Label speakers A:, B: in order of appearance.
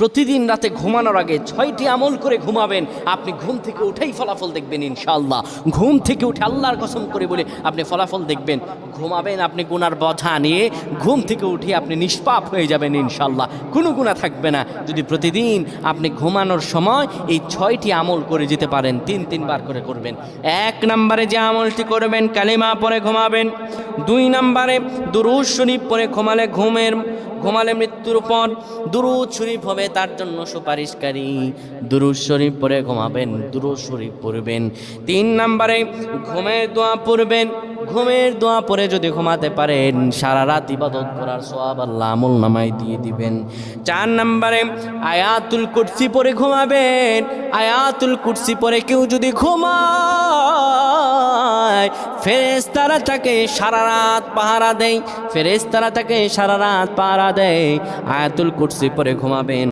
A: প্রতিদিন রাতে ঘুমানোর আগে 6টি আমল করে ঘুমাবেন। আপনি ঘুম থেকে উঠেই ফলাফল দেখবেন ইনশাআল্লাহ। ঘুম থেকে উঠে আল্লাহর কসম করে বলে আপনি ফলাফল দেখবেন। ঘুমাবেন আপনি গুনার বোঝা নিয়ে, ঘুম থেকে উঠে আপনি নিষ্পাপ হয়ে যাবেন ইনশাআল্লাহ, কোনো গুনাহ থাকবে না। যদি প্রতিদিন আপনি ঘুমানোর সময় এই 6টি আমল করে যেতে পারেন, 3বার করে করবেন। 1 নম্বরে যে আমলটি করবেন, কালিমা পড়ে ঘুমাবেন। 2 নম্বরে দুরূদ শরীফ পড়ে ঘুমালে মৃত্যুর পর দুরূদ শরীফ হবে তার জন্য সুপারিশকারী। দুরূদ শরীফ পড়ে ঘুমাবেন, দুরূদ শরীফ পড়বেন। 3 নম্বরে ঘুমের দোয়া পড়বেন। ঘুমের দোয়া পড়ে যদি ঘুমাতে পারেন, সারা রাত ইবাদত করার সওয়াব আল্লাহ আমল নামায় দিয়ে দিবেন। 4 নম্বরে আয়াতুল কুরসি পড়ে ঘুমাবেন। আয়াতুল কুরসি পড়ে কেউ যদি ঘুমায়, ফেরেশতারা তাকে সারা রাত পাহারা দেয়। ফেরেশতারা তাকে সারা রাত পাহারা দেয়। আয়াতুল কুরসি পড়ে ঘুমাবেন।